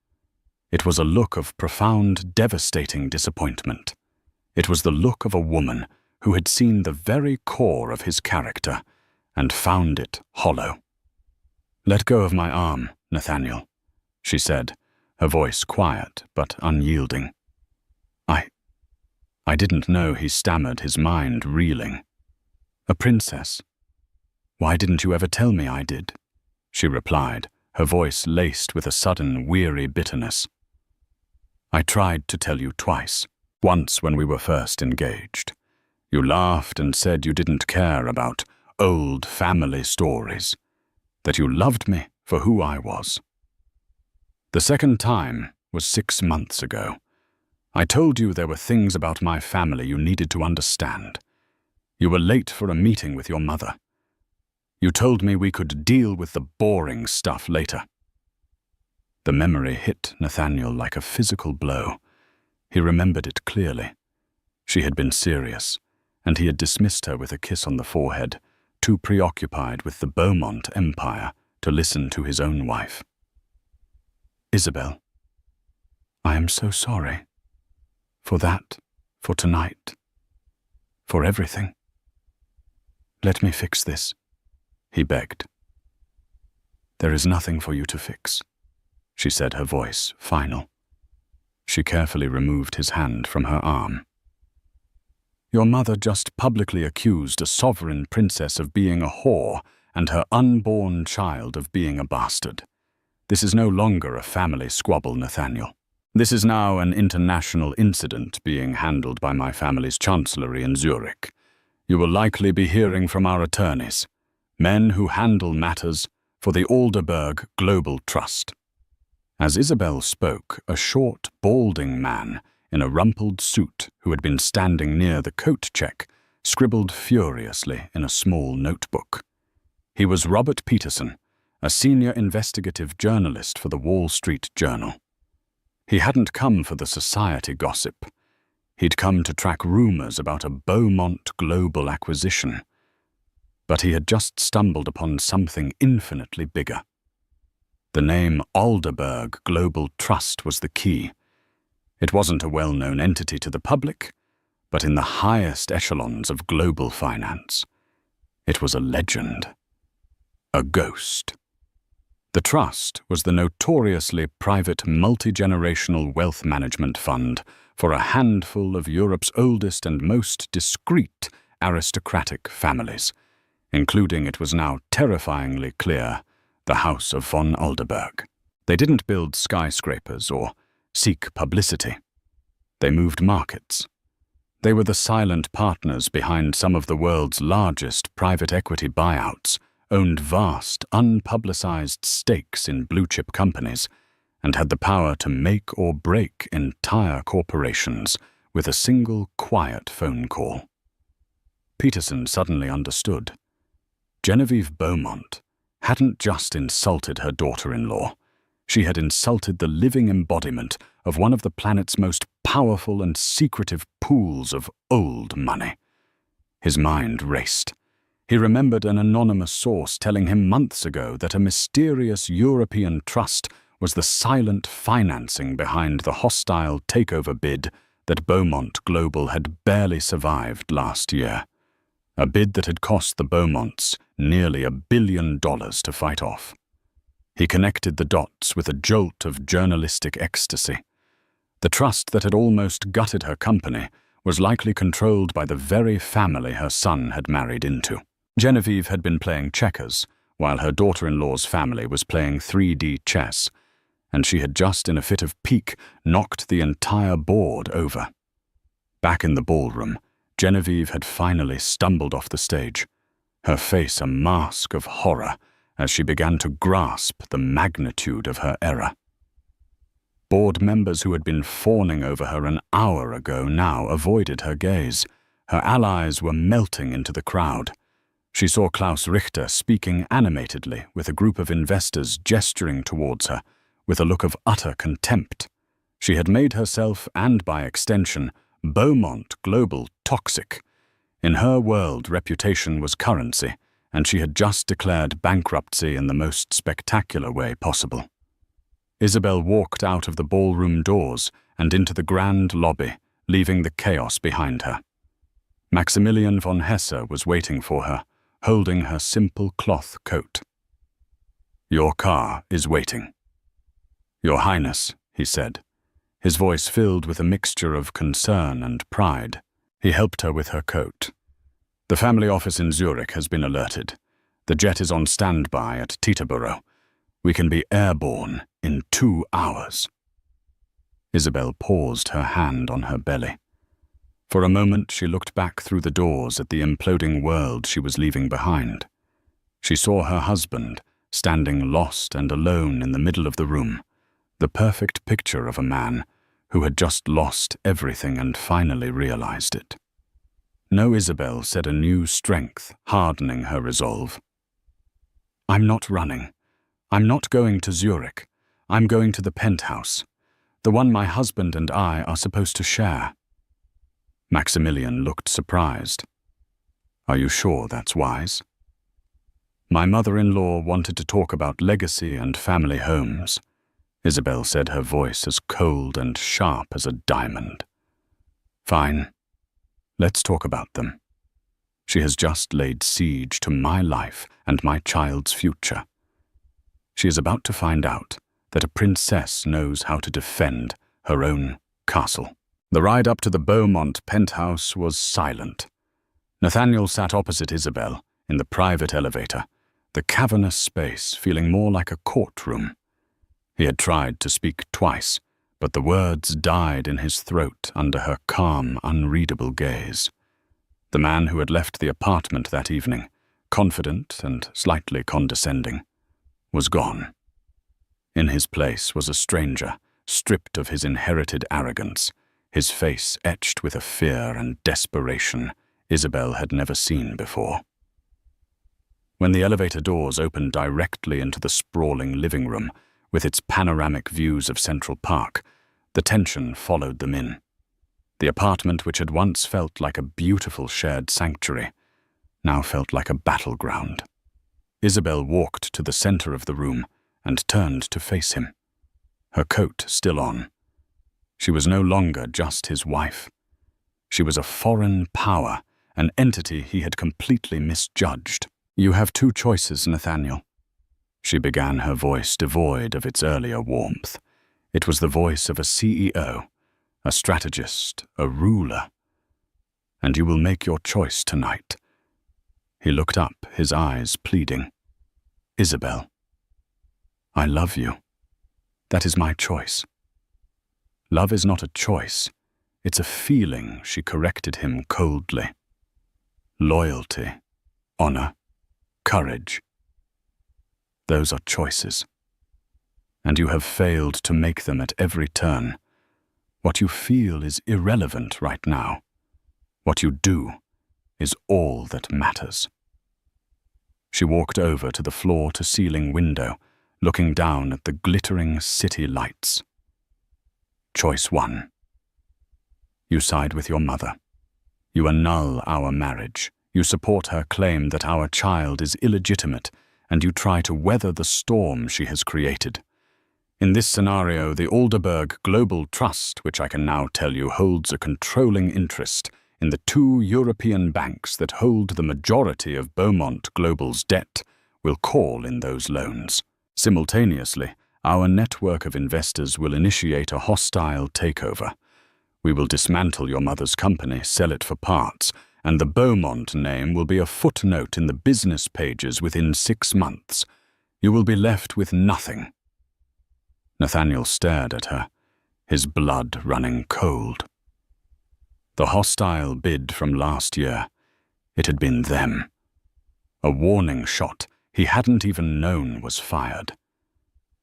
It was a look of profound, devastating disappointment. It was the look of a woman who had seen the very core of his character and found it hollow. "Let go of my arm, Nathaniel," she said, her voice quiet but unyielding. I didn't know," he stammered, his mind reeling. "A princess? Why didn't you ever tell me I did?" she replied, her voice laced with a sudden, weary bitterness. "I tried to tell you twice. Once when we were first engaged. You laughed and said you didn't care about old family stories, that you loved me for who I was. The second time was 6 months ago. I told you there were things about my family you needed to understand. You were late for a meeting with your mother. You told me we could deal with the boring stuff later." The memory hit Nathaniel like a physical blow. He remembered it clearly. She had been serious, and he had dismissed her with a kiss on the forehead, too preoccupied with the Beaumont empire to listen to his own wife. "Isabel, I am so sorry. For that, for tonight, for everything. Let me fix this," he begged. "There is nothing for you to fix," she said, her voice final. She carefully removed his hand from her arm. "Your mother just publicly accused a sovereign princess of being a whore and her unborn child of being a bastard. This is no longer a family squabble, Nathaniel. This is now an international incident being handled by my family's chancellery in Zurich. You will likely be hearing from our attorneys, men who handle matters for the Alderberg Global Trust." As Isabel spoke, a short, balding man in a rumpled suit who had been standing near the coat check scribbled furiously in a small notebook. He was Robert Peterson, a senior investigative journalist for the Wall Street Journal. He hadn't come for the society gossip. He'd come to track rumors about a Beaumont global acquisition. But he had just stumbled upon something infinitely bigger. The name Alderberg Global Trust was the key. It wasn't a well-known entity to the public, but in the highest echelons of global finance, it was a legend. A ghost. The trust was the notoriously private multi-generational wealth management fund for a handful of Europe's oldest and most discreet aristocratic families, including, it was now terrifyingly clear, the House of von Alderberg. They didn't build skyscrapers or seek publicity. They moved markets. They were the silent partners behind some of the world's largest private equity buyouts, owned vast, unpublicized stakes in blue-chip companies, and had the power to make or break entire corporations with a single quiet phone call. Peterson suddenly understood. Genevieve Beaumont hadn't just insulted her daughter-in-law. She had insulted the living embodiment of one of the planet's most powerful and secretive pools of old money. His mind raced. He remembered an anonymous source telling him months ago that a mysterious European trust was the silent financing behind the hostile takeover bid that Beaumont Global had barely survived last year. A bid that had cost the Beaumonts nearly $1 billion to fight off. He connected the dots with a jolt of journalistic ecstasy. The trust that had almost gutted her company was likely controlled by the very family her son had married into. Genevieve had been playing checkers, while her daughter-in-law's family was playing 3D chess, and she had just, in a fit of pique, knocked the entire board over. Back in the ballroom, Genevieve had finally stumbled off the stage, her face a mask of horror as she began to grasp the magnitude of her error. Board members who had been fawning over her an hour ago now avoided her gaze. Her allies were melting into the crowd. She saw Klaus Richter speaking animatedly with a group of investors gesturing towards her with a look of utter contempt. She had made herself, and by extension, Beaumont Global toxic. In her world, reputation was currency, and she had just declared bankruptcy in the most spectacular way possible. Isabel walked out of the ballroom doors and into the grand lobby, leaving the chaos behind her. Maximilian von Hesse was waiting for her, holding her simple cloth coat. "Your car is waiting." "Your Highness," he said, his voice filled with a mixture of concern and pride. He helped her with her coat. "The family office in Zurich has been alerted. The jet is on standby at Teterboro. We can be airborne in 2 hours." Isabel paused, her hand on her belly. For a moment she looked back through the doors at the imploding world she was leaving behind. She saw her husband, standing lost and alone in the middle of the room, the perfect picture of a man who had just lost everything and finally realized it. No, Isabel said, a new strength hardening her resolve. "I'm not running. I'm not going to Zurich. I'm going to the penthouse, the one my husband and I are supposed to share." Maximilian looked surprised. "Are you sure that's wise?" "My mother-in-law wanted to talk about legacy and family homes," Isabel said, her voice as cold and sharp as a diamond. "Fine. Let's talk about them. She has just laid siege to my life and my child's future. She is about to find out that a princess knows how to defend her own castle." The ride up to the Beaumont penthouse was silent. Nathaniel sat opposite Isabel in the private elevator, the cavernous space feeling more like a courtroom. He had tried to speak twice, but the words died in his throat under her calm, unreadable gaze. The man who had left the apartment that evening, confident and slightly condescending, was gone. In his place was a stranger, stripped of his inherited arrogance, his face etched with a fear and desperation Isabel had never seen before. When the elevator doors opened directly into the sprawling living room, with its panoramic views of Central Park, the tension followed them in. The apartment, which had once felt like a beautiful shared sanctuary, now felt like a battleground. Isabel walked to the center of the room and turned to face him, her coat still on. She was no longer just his wife. She was a foreign power, an entity he had completely misjudged. "You have 2 choices, Nathaniel," she began, her voice devoid of its earlier warmth. It was the voice of a CEO, a strategist, a ruler. "And you will make your choice tonight." He looked up, his eyes pleading. "Isabel, I love you. That is my choice." "Love is not a choice. It's a feeling," she corrected him coldly. "Loyalty, honor, courage. Those are choices. And you have failed to make them at every turn. What you feel is irrelevant right now. What you do is all that matters." She walked over to the floor-to-ceiling window, looking down at the glittering city lights. "Choice 1. You side with your mother. You annul our marriage. You support her claim that our child is illegitimate, and you try to weather the storm she has created. In this scenario, the Alderberg Global Trust, which I can now tell you holds a controlling interest in the 2 European banks that hold the majority of Beaumont Global's debt, will call in those loans. Simultaneously, our network of investors will initiate a hostile takeover. We will dismantle your mother's company, sell it for parts, and the Beaumont name will be a footnote in the business pages within 6 months. You will be left with nothing." Nathaniel stared at her, his blood running cold. The hostile bid from last year, it had been them. A warning shot, he hadn't even known was fired.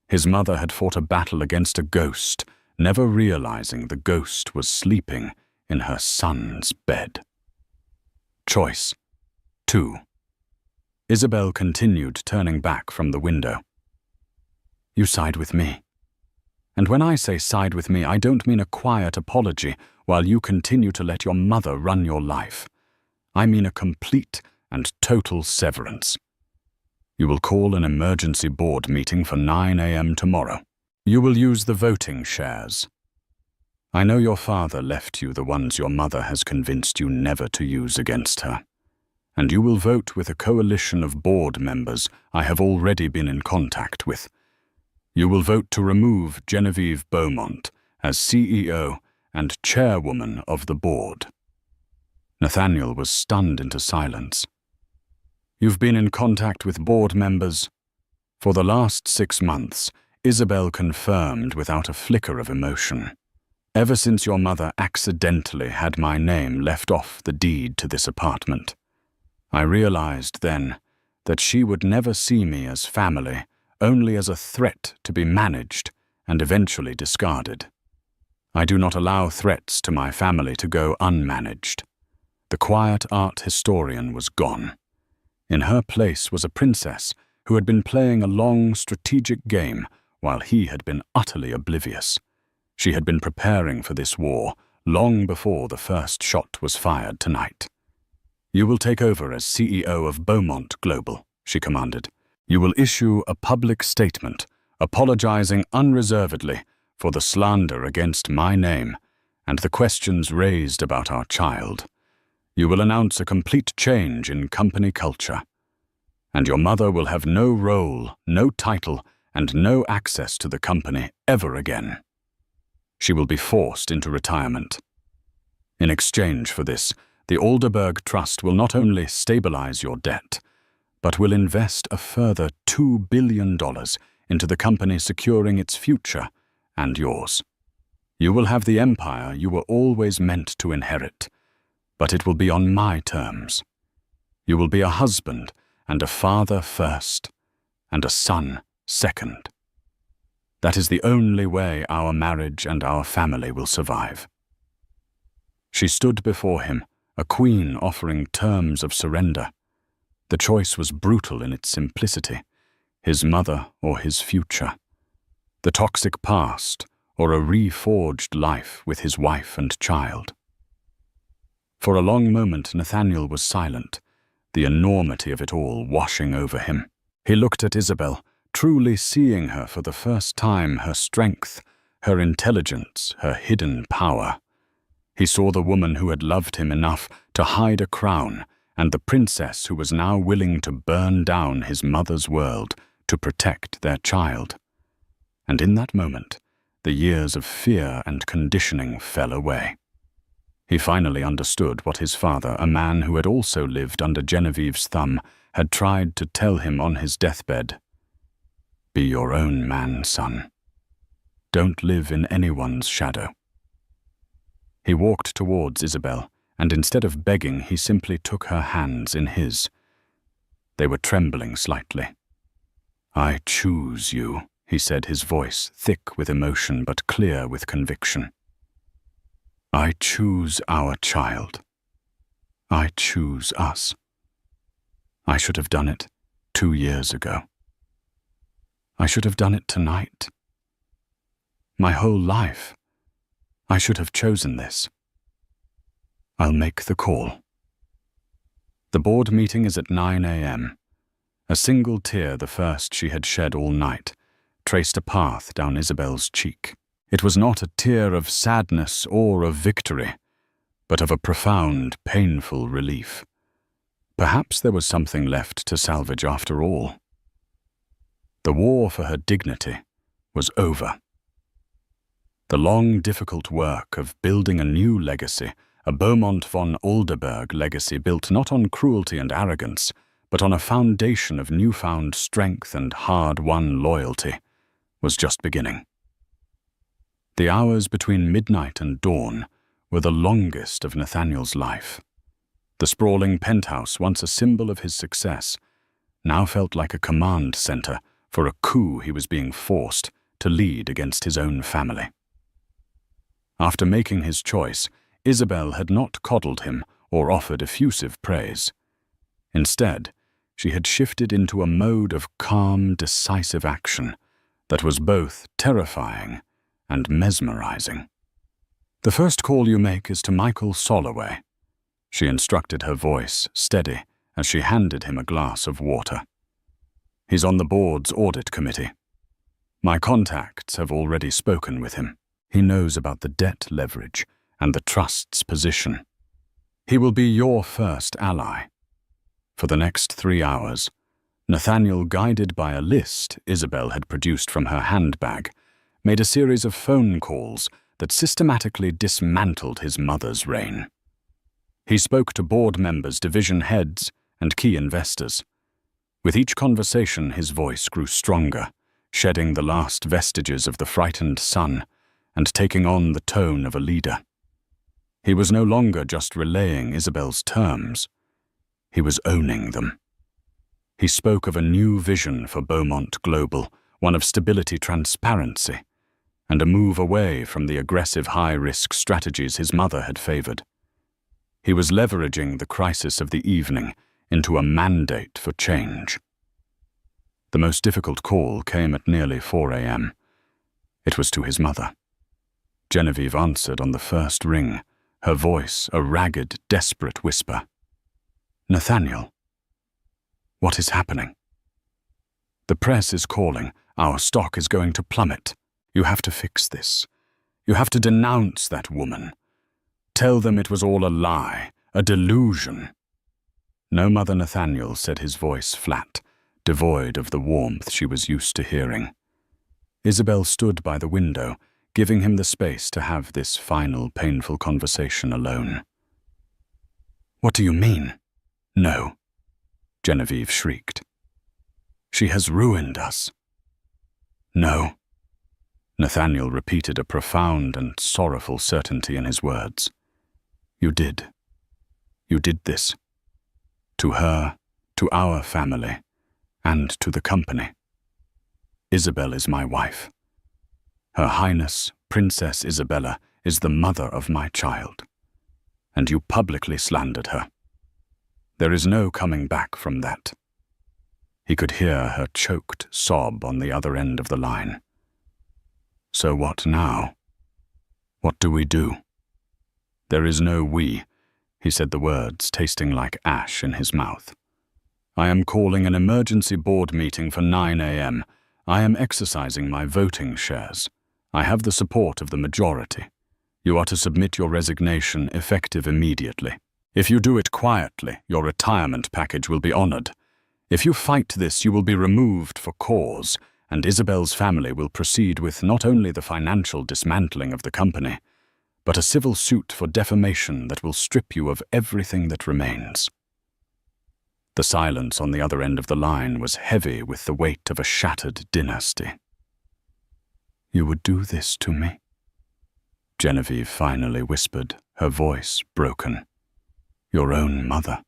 His mother had fought a battle against a ghost, never realizing the ghost was sleeping in her son's bed. Choice 2. Isabel continued, turning back from the window. You side with me. And when I say side with me, I don't mean a quiet apology while you continue to let your mother run your life. I mean a complete and total severance. You will call an emergency board meeting for 9 a.m. tomorrow. You will use the voting shares. I know your father left you the ones your mother has convinced you never to use against her. And you will vote with a coalition of board members I have already been in contact with. You will vote to remove Genevieve Beaumont as CEO and chairwoman of the board. Nathaniel was stunned into silence. You've been in contact with board members? For the last 6 months, Isabel confirmed without a flicker of emotion. Ever since your mother accidentally had my name left off the deed to this apartment. I realized then that she would never see me as family, only as a threat to be managed and eventually discarded. I do not allow threats to my family to go unmanaged. The quiet art historian was gone. In her place was a princess who had been playing a long strategic game while he had been utterly oblivious. She had been preparing for this war long before the first shot was fired tonight. You will take over as CEO of Beaumont Global, she commanded. You will issue a public statement apologizing unreservedly for the slander against my name and the questions raised about our child. You will announce a complete change in company culture. And your mother will have no role, no title, and no access to the company ever again. She will be forced into retirement. In exchange for this, the Alderberg Trust will not only stabilize your debt, but will invest a further $2 billion into the company securing its future and yours. You will have the empire you were always meant to inherit, but it will be on my terms. You will be a husband and a father first, and a son second. That is the only way our marriage and our family will survive. She stood before him, a queen offering terms of surrender. The choice was brutal in its simplicity, his mother or his future. The toxic past or a reforged life with his wife and child. For a long moment Nathaniel was silent, the enormity of it all washing over him. He looked at Isabel, truly seeing her for the first time, her strength, her intelligence, her hidden power. He saw the woman who had loved him enough to hide a crown, and the princess who was now willing to burn down his mother's world to protect their child. And in that moment, the years of fear and conditioning fell away. He finally understood what his father, a man who had also lived under Genevieve's thumb, had tried to tell him on his deathbed. Be your own man, son. Don't live in anyone's shadow. He walked towards Isabel, and instead of begging, he simply took her hands in his. They were trembling slightly. I choose you, he said, his voice thick with emotion but clear with conviction. I choose our child. I choose us. I should have done it 2 years ago. I should have done it tonight. My whole life. I should have chosen this. I'll make the call. The board meeting is at 9 a.m. A single tear, the first she had shed all night, traced a path down Isabel's cheek. It was not a tear of sadness or of victory, but of a profound, painful relief. Perhaps there was something left to salvage after all. The war for her dignity was over. The long, difficult work of building a new legacy, a Beaumont von Alderberg legacy built not on cruelty and arrogance, but on a foundation of newfound strength and hard-won loyalty, was just beginning. The hours between midnight and dawn were the longest of Nathaniel's life. The sprawling penthouse, once a symbol of his success, now felt like a command center for a coup he was being forced to lead against his own family. After making his choice, Isabel had not coddled him or offered effusive praise. Instead, she had shifted into a mode of calm, decisive action that was both terrifying and mesmerizing. "The first call you make is to Michael Soloway," she instructed, her voice steady as she handed him a glass of water. "He's on the board's audit committee. My contacts have already spoken with him. He knows about the debt leverage and the trust's position. He will be your first ally." For the next 3 hours, Nathaniel, guided by a list Isabel had produced from her handbag, made a series of phone calls that systematically dismantled his mother's reign. He spoke to board members, division heads, and key investors. With each conversation, his voice grew stronger, shedding the last vestiges of the frightened son and taking on the tone of a leader. He was no longer just relaying Isabel's terms. He was owning them. He spoke of a new vision for Beaumont Global, one of stability, transparency, and a move away from the aggressive high-risk strategies his mother had favored. He was leveraging the crisis of the evening into a mandate for change. The most difficult call came at nearly 4 a.m. It was to his mother. Genevieve answered on the first ring, her voice a ragged, desperate whisper. "Nathaniel, what is happening?" "The press is calling. Our stock is going to plummet. You have to fix this. You have to denounce that woman. Tell them it was all a lie, a delusion." "No, Mother." Nathaniel said, his voice flat, devoid of the warmth she was used to hearing. Isabel stood by the window, giving him the space to have this final, painful conversation alone. "What do you mean?" "No," Genevieve shrieked. "She has ruined us." "No." Nathaniel repeated, a profound and sorrowful certainty in his words. "You did. You did this. To her, to our family, and to the company. Isabel is my wife. Her Highness, Princess Isabella, is the mother of my child. And you publicly slandered her. There is no coming back from that." He could hear her choked sob on the other end of the line. "So what now? What do we do?" "There is no we," he said, the words tasting like ash in his mouth. "I am calling an emergency board meeting for 9 a.m. I am exercising my voting shares. I have the support of the majority. You are to submit your resignation effective immediately. If you do it quietly, your retirement package will be honored. If you fight this, you will be removed for cause, and Isabel's family will proceed with not only the financial dismantling of the company, but a civil suit for defamation that will strip you of everything that remains." The silence on the other end of the line was heavy with the weight of a shattered dynasty. "You would do this to me?" Genevieve finally whispered, her voice broken. "Your own mother."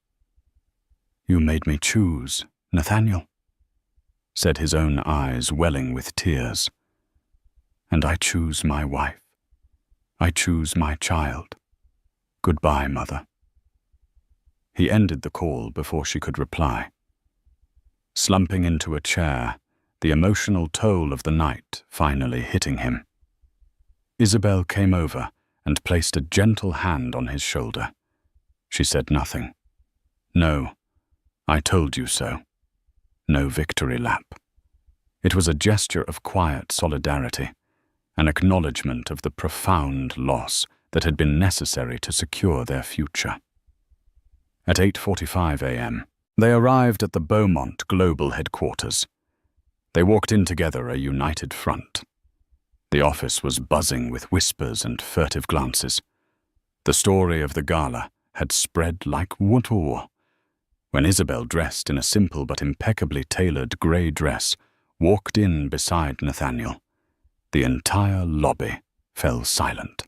"You made me choose, Nathaniel," said his own eyes welling with tears. "And I choose my wife. I choose my child. Goodbye, Mother." He ended the call before she could reply. Slumping into a chair, the emotional toll of the night finally hitting him. Isabel came over and placed a gentle hand on his shoulder. She said nothing. No, I told you so. No victory lap. It was a gesture of quiet solidarity, an acknowledgement of the profound loss that had been necessary to secure their future. At 8:45 a.m., they arrived at the Beaumont Global headquarters. They walked in together, a united front. The office was buzzing with whispers and furtive glances. The story of the Gala had spread like water. When Isabel, dressed in a simple but impeccably tailored grey dress, walked in beside Nathaniel, the entire lobby fell silent.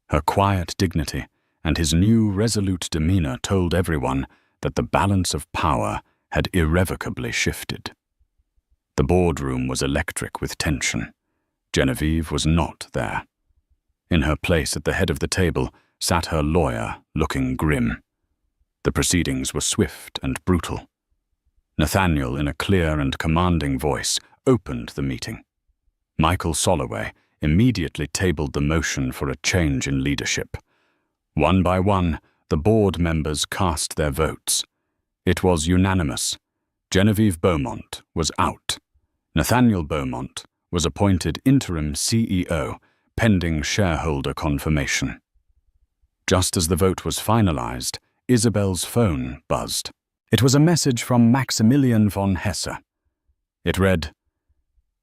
Her quiet dignity and his new resolute demeanor told everyone that the balance of power had irrevocably shifted. The boardroom was electric with tension. Genevieve was not there. In her place at the head of the table sat her lawyer, looking grim. The proceedings were swift and brutal. Nathaniel, in a clear and commanding voice, opened the meeting. Michael Soloway immediately tabled the motion for a change in leadership. One by one, the board members cast their votes. It was unanimous. Genevieve Beaumont was out. Nathaniel Beaumont was appointed interim CEO, pending shareholder confirmation. Just as the vote was finalized, Isabel's phone buzzed. It was a message from Maximilian von Hesse. It read,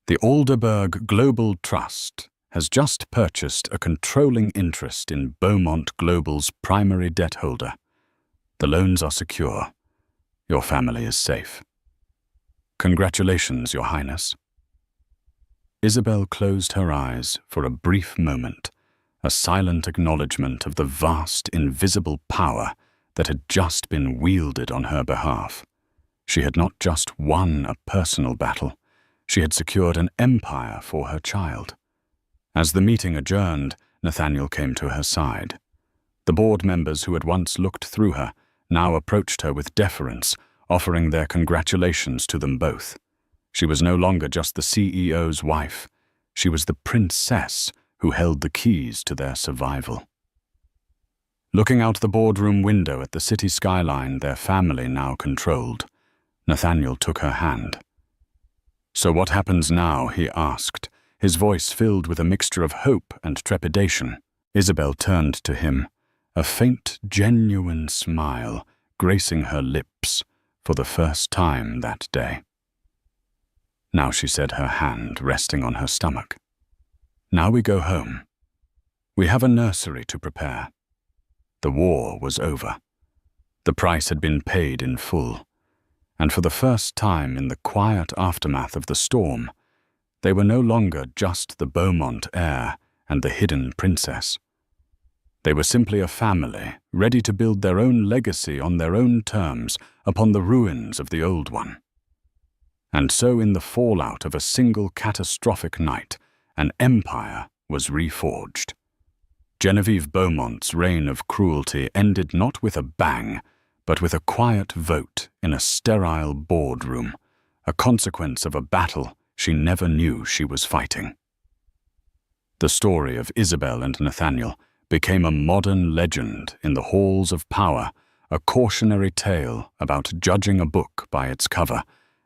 "The Alderberg Global Trust has just purchased a controlling interest in Beaumont Global's primary debt holder. The loans are secure. Your family is safe. Congratulations, Your Highness." Isabel closed her eyes for a brief moment, a silent acknowledgement of the vast, invisible power that had just been wielded on her behalf. She had not just won a personal battle, she had secured an empire for her child. As the meeting adjourned, Nathaniel came to her side. The board members who had once looked through her now approached her with deference, offering their congratulations to them both. She was no longer just the CEO's wife. She was the princess who held the keys to their survival. Looking out the boardroom window at the city skyline their family now controlled, Nathaniel took her hand. "So what happens now?" he asked, his voice filled with a mixture of hope and trepidation. Isabel turned to him, a faint, genuine smile gracing her lips for the first time that day. Now she said, her hand resting on her stomach. "Now we go home. We have a nursery to prepare." The war was over. The price had been paid in full, and for the first time in the quiet aftermath of the storm, they were no longer just the Beaumont heir and the hidden princess. They were simply a family ready to build their own legacy on their own terms upon the ruins of the old one. And so in the fallout of a single catastrophic night, an empire was reforged. Genevieve Beaumont's reign of cruelty ended not with a bang, but with a quiet vote in a sterile boardroom, a consequence of a battle she never knew she was fighting. The story of Isabel and Nathaniel became a modern legend in the halls of power, a cautionary tale about judging a book by its cover,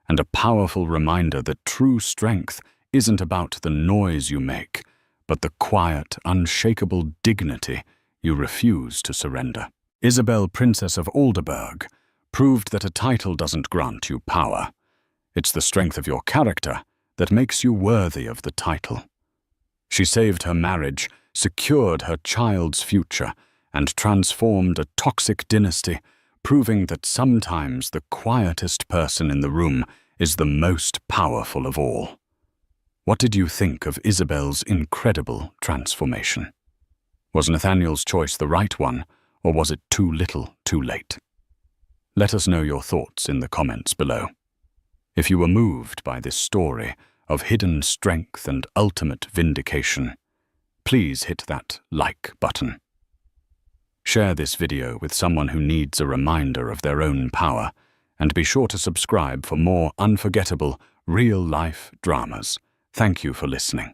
and a powerful reminder that true strength isn't about the noise you make, but the quiet, unshakable dignity you refuse to surrender. Isabel, Princess of Alderberg, proved that a title doesn't grant you power. It's the strength of your character that makes you worthy of the title. She saved her marriage, secured her child's future, and transformed a toxic dynasty, proving that sometimes the quietest person in the room is the most powerful of all. What did you think of Isabel's incredible transformation? Was Nathaniel's choice the right one, or was it too little, too late? Let us know your thoughts in the comments below. If you were moved by this story of hidden strength and ultimate vindication, please hit that like button. Share this video with someone who needs a reminder of their own power, and be sure to subscribe for more unforgettable, real-life dramas. Thank you for listening.